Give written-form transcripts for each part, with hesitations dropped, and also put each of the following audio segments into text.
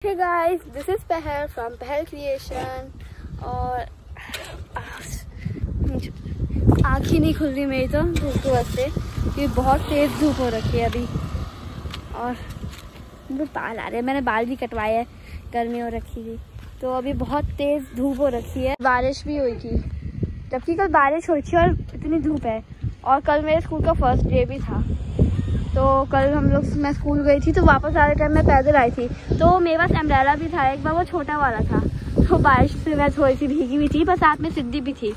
Hey guys, this is Pehel from Pehel Creation और आँख ही नहीं खुल रही मेरी तो धूप की वजह से, ये बहुत तेज़ धूप हो रखी है अभी और मुझे बाल आ रहे हैं। मैंने बाल भी कटवाए हैं, गर्मी हो रखी थी तो अभी बहुत तेज़ धूप हो रखी है। बारिश भी हुई थी, जबकि कल बारिश हुई थी और इतनी धूप है। और कल मेरे स्कूल का फर्स्ट डे भी था तो कल मैं स्कूल गई थी तो वापस आते टाइम मैं पैदल आई थी तो मेरे पास अम्ब्रेला भी था, एक बार वो छोटा वाला था तो बारिश से मैं थोड़ी सी भीगी भी थी, पर साथ में सिद्धि भी थी,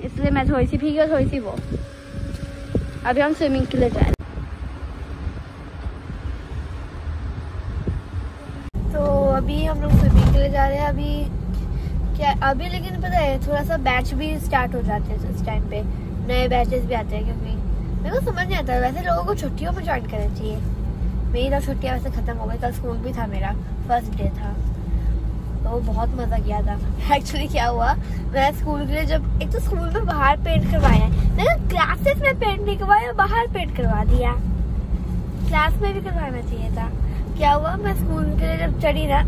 इसलिए मैं थोड़ी सी भीगी और थोड़ी सी वो। अभी हम स्विमिंग के लिए जा रहे तो अभी हम लोग स्विमिंग के लिए जा रहे हैं। अभी लेकिन पता है थोड़ा सा बैच भी स्टार्ट हो जाते हैं इस टाइम पे, नए बैचेस भी आते हैं क्योंकि मेरे को समझ नहीं आता। वैसे लोगों को छुट्टियों में ज्वाइन करना चाहिए। मेरी तो छुट्टियां वैसे खत्म हो गई, कल स्कूल भी था, मेरा फर्स्ट डे था तो बहुत मजा किया था। एक्चुअली क्या हुआ, मैं स्कूल के लिए जब एक तो स्कूल में बाहर पेंट करवाया है, मैंने क्लासेस में पेंट नहीं करवाया, बाहर पेंट करवा दिया। क्लास में भी करवाना चाहिए था। क्या हुआ, मैं स्कूल के लिए जब चढ़ी ना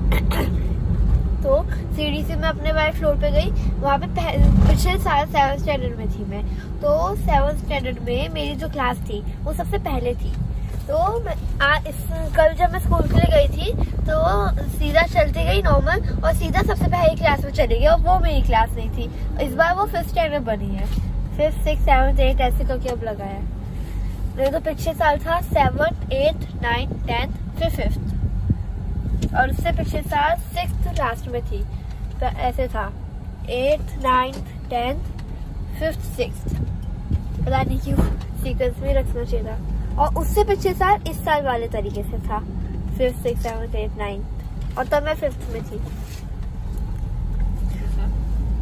तो सीढ़ी से मैं अपने वाले फ्लोर पे गई। वहाँ पे पिछले साल 7th स्टैंडर्ड में थी मैं, तो 7th स्टैंडर्ड में मेरी जो क्लास थी वो सबसे पहले थी। तो कल जब मैं स्कूल के लिए गई थी तो सीधा चलती गई नॉर्मल और सीधा सबसे पहले क्लास में चली गई और वो मेरी क्लास नहीं थी। इस बार वो 5th स्टैंडर्ड बनी है, 5th 6th 7th 8 ऐसे करके अब लगा है। मेरे तो पिछले साल था 7th 8th 9th 10th फिर 5th और उससे पिछले साल 6th लास्ट में थी तो ऐसे था 8th 9th 10th 5th 6th, पता नहीं क्यों सीक्वेंस में रखना चाहिए था। और उससे पिछले साल इस साल वाले तरीके से था 5th 6th 7th 8th 9th और तब मैं 5th में थी।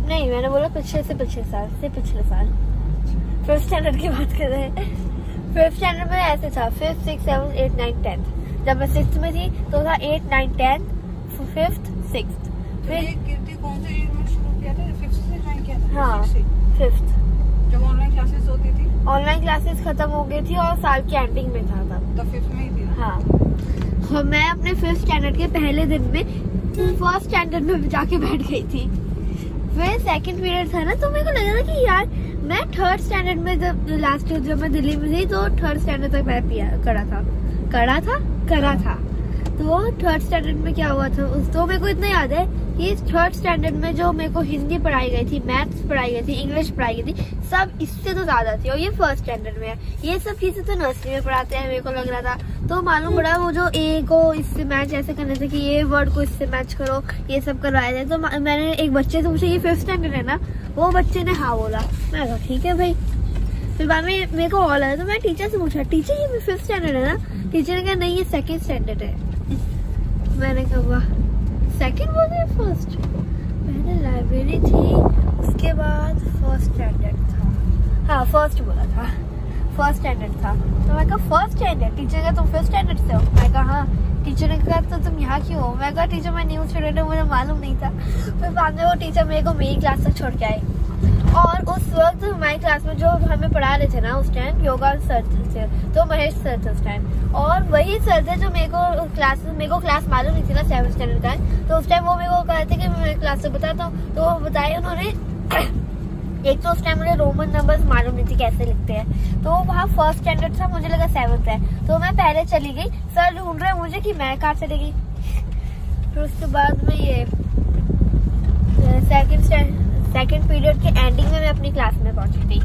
नहीं, मैंने बोला पिछले साल 5th स्टैंडर्ड की बात कर रहे हैं। 5th स्टैंडर्ड में ऐसे था 5th 6th 7th 8th 9th 10th। जब मैं 6th में थी तो था 8th 9th 10th 5th 6th। फिर कौन से ईयर में शुरू किया था? 5th से ज्वाइन किया था? हाँ 5th। जब ऑनलाइन क्लासेस होती थी, ऑनलाइन क्लासेस खत्म हो गई थी और साल की एंडिंग में था तब। तो 5th में ही थी। हाँ, और मैं अपने 5th स्टैंडर्ड के पहले दिन में 1st स्टैंडर्ड में जाके बैठ गई थी। फिर 2nd पीरियड था ना तो मेरे को लगा था कि यार मैं 3rd स्टैंडर्ड में जब मैं दिल्ली में थी तो 3rd स्टैंडर्ड तक मैं करा था। तो 3rd स्टैंडर्ड में क्या हुआ था तो मेरे को इतना याद है कि 3rd स्टैंडर्ड में जो मेरे को हिंदी पढ़ाई गई थी, मैथ्स पढ़ाई गई थी, इंग्लिश पढ़ाई गई थी, सब इससे तो ज्यादा थी। और ये 1st स्टैंडर्ड में है। ये सब चीजें तो नर्सरी में पढ़ाते हैं मेरे को लग रहा था। तो मालूम पड़ा वो जो ए को इससे मैच ऐसे करने थे कि ये वर्ड को इससे मैच करो, ये सब करवाए थे। तो मैंने एक बच्चे से पूछा ये 5th स्टैंडर्ड है ना, वो बच्चे ने हाँ बोला। मैं कहा ठीक है भाई। फिर बाद में मेरे को ऑल आया तो मैं टीचर से पूछा, टीचर ये 5th स्टैंडर्ड है ना? टीचर ने कहा नहीं ये 2nd स्टैंडर्ड है। मैंने कहा वाह, 2nd बोल रहे 1st। पहले लाइब्रेरी थी, उसके बाद 1st स्टैंडर्ड था। हाँ 1st बोला था, 1st स्टैंडर्ड था। तो मैं कहा 1st स्टैंडर्ड? टीचर का तुम 5th स्टैंडर्ड से हो? मैं कहा हाँ। टीचर ने कहा तो तुम यहाँ क्यों हो? मैं कहा टीचर मैं न्यू स्टूडेंट हूँ, मुझे मालूम नहीं था। फिर बाद में वो टीचर मेरे को मेरी क्लास तक छोड़ के आए। और उस वक्त हमारी क्लास में जो हमें पढ़ा रहे थे ना उस टाइम योगा सर थे, तो महेश सर थे उस टाइम। और वही सर थे जो मेरे को क्लास मालूम नहीं थी ना 7th स्टैंडर्ड का। तो उस टाइम वो मेरे को कहे थे कि मैं क्लास से बताता हूँ, तो वो बताए उन्होंने। एक तो उस टाइम मुझे रोमन नंबर्स मालूम नहीं थी कैसे लिखते हैं, तो वहाँ 1st स्टैंडर्ड था, मुझे लगा 7th है। तो मैं पहले चली गई, सर ढूंढ रहे मुझे कि मैं कहाँ चली गई। फिर उसके बाद में ये 2nd पीरियड के एंडिंग में मैं अपनी क्लास में पहुंची थी।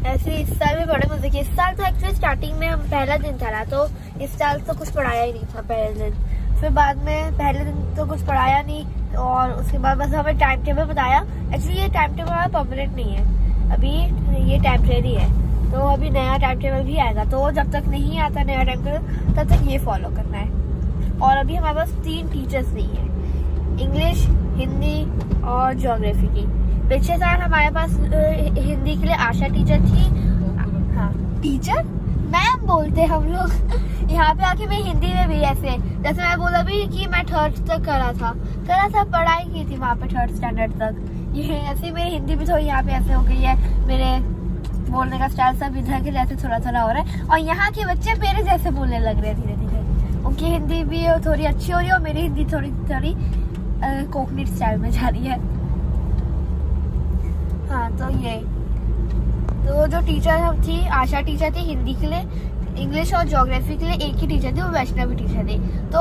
ऐसे इस साल भी बड़े मजे किए। इस साल तो एक्चुअली स्टार्टिंग में हम पहला दिन था ना, तो इस साल तो कुछ पढ़ाया ही नहीं था पहले दिन। फिर बाद में पहले दिन तो कुछ पढ़ाया नहीं और उसके बाद बस हमें टाइम टेबल बताया। एक्चुअली ये टाइम टेबल हमारा परमानेंट नहीं है, अभी ये टेम्परेरी है। तो अभी नया टाइम टेबल भी आएगा, तो जब तक नहीं आता नया टाइम टेबल तब तक ये फॉलो करना है। और अभी हमारे पास 3 टीचर्स नहीं है, इंग्लिश, हिंदी और ज्योग्राफी की। पिछले साल हमारे पास हिंदी के लिए आशा टीचर थी। हाँ टीचर मैम बोलते हम लोग। यहाँ पे आके मैं हिंदी में भी ऐसे, जैसे मैं बोला भी कि मैं 3rd तक करा था पढ़ाई की थी वहाँ पे 3rd स्टैंडर्ड तक। ये ऐसे मेरी हिंदी भी थोड़ी यहाँ पे ऐसे हो गई है, मेरे बोलने का स्टाइल सब इधर के जैसे थोड़ा थोड़ा हो रहा है। और यहाँ के बच्चे मेरे जैसे बोलने लग रहे हैं धीरे धीरे। उनकी हिंदी भी थोड़ी अच्छी हो रही है और मेरी हिंदी थोड़ी थोड़ी कोकनी स्टाइल में जा रही है। हाँ तो ये तो जो टीचर थी, आशा टीचर थी हिंदी के लिए, इंग्लिश और ज्योग्राफी के लिए एक ही टीचर थी, वो वैष्णवी टीचर थी। तो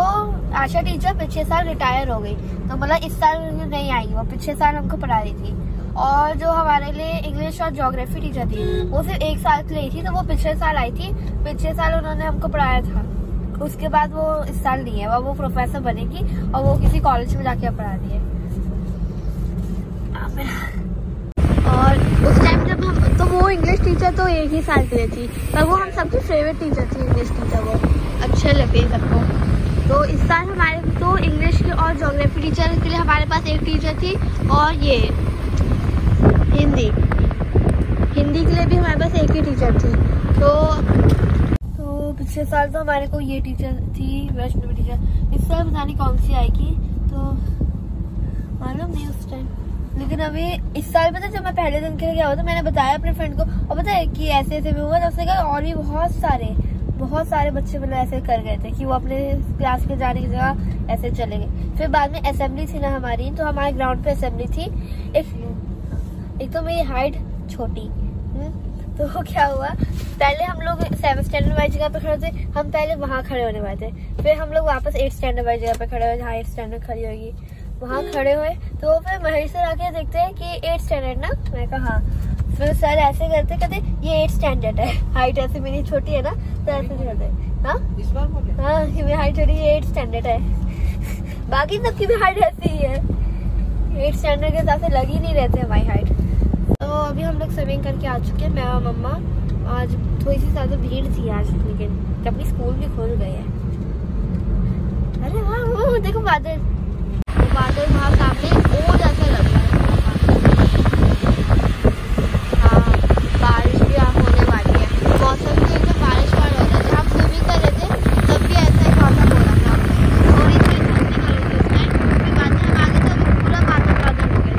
आशा टीचर पिछले साल रिटायर हो गई, तो मतलब इस साल नहीं आई, वो पिछले साल हमको पढ़ा रही थी। और जो हमारे लिए इंग्लिश और ज्योग्राफी टीचर थी वो सिर्फ 1 साल के लिए थी, तो वो पिछले साल आई थी। पिछले साल उन्होंने हमको पढ़ाया था, उसके बाद वो इस साल नहीं है, वो प्रोफेसर बनेगी और वो किसी कॉलेज में जाके पढ़ा रही है। और उस टाइम जब हम, तो वो इंग्लिश टीचर तो 1 ही साल के लिए थी, पर वो हम सबकी फेवरेट टीचर थी इंग्लिश टीचर, वो अच्छे लगे सबको। तो इस साल हमारे तो इंग्लिश के और ज्योग्राफी टीचर के लिए हमारे पास एक टीचर थी, और ये हिंदी के लिए भी हमारे पास एक ही टीचर थी। तो पिछले साल तो हमारे को ये टीचर थी वैष्णवी टीचर, इस साल पता नहीं कौन सी आएगी, तो मालूम नहीं उस टाइम। लेकिन अभी इस साल पता जब मैं पहले दिन के लिए गया हुआ था, मैंने बताया अपने फ्रेंड को, और पता है कि ऐसे ऐसे भी हुआ, तो उसने कहा और भी बहुत सारे बच्चे मतलब ऐसे कर गए थे कि वो अपने क्लास के जाने की जगह ऐसे चले गए। फिर बाद में असेंबली थी ना हमारी, तो हमारे ग्राउंड पे असेंबली थी। एक तो मेरी हाइट छोटी, तो क्या हुआ, पहले हम लोग 7 स्टैंडर्ड वाली जगह पे खड़े थे, हम पहले वहाँ खड़े होने वाले थे। फिर हम लोग वापस 8 स्टैंडर्ड वाली जगह पे खड़े हुए, जहाँ 8 स्टैंडर्ड खड़ी होगी वहाँ खड़े हुए। तो फिर महेश सर आके देखते हैं कि 8 स्टैंडर्ड ना, मैं कहा हाँ। फिर सर ऐसे करते कहते ये 8 स्टैंडर्ड है, हाइट ऐसे मेरी छोटी है ना, तो ऐसे करते हाँ मेरी हाइट छोटी, ये 8 स्टैंडर्ड है। बाकी सबकी भी हाइट ऐसी ही है, 8 स्टैंडर्ड के हिसाब से लग ही नहीं रहते हमारी हाइट। तो अभी हम लोग स्विमिंग करके आ चुके हैं, मैं और मम्मा। आज थोड़ी सी ज्यादा भीड़ थी आज, लेकिन जबकि स्कूल भी खुल गए हैं। अरे वाह देखो बादल वहाँ सामने और जैसा लग रहा है। हाँ बारिश भी होने वाली है, मौसम भी एकदम बारिश वाला हो रहा है। हम स्विमिंग कर रहे थे तब भी ऐसा ही मौसम हो रहा था, थोड़ी सी ठंडी कर रही थी उस टाइम। फिर बाद में हम आगे तो अभी पूरा बादल हो गया,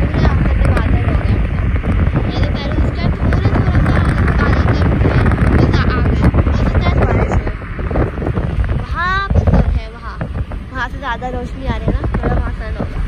पूरा आसमान बादल हो गया। मैंने पहले उस टाइम थोड़ा सा काला कर जैसा आ गया, उस टाइम बारिश है। वहाँ पे सर है, वहाँ से ज्यादा रोशनी आ रही है ना, थोड़ा वहाँ सन होगा।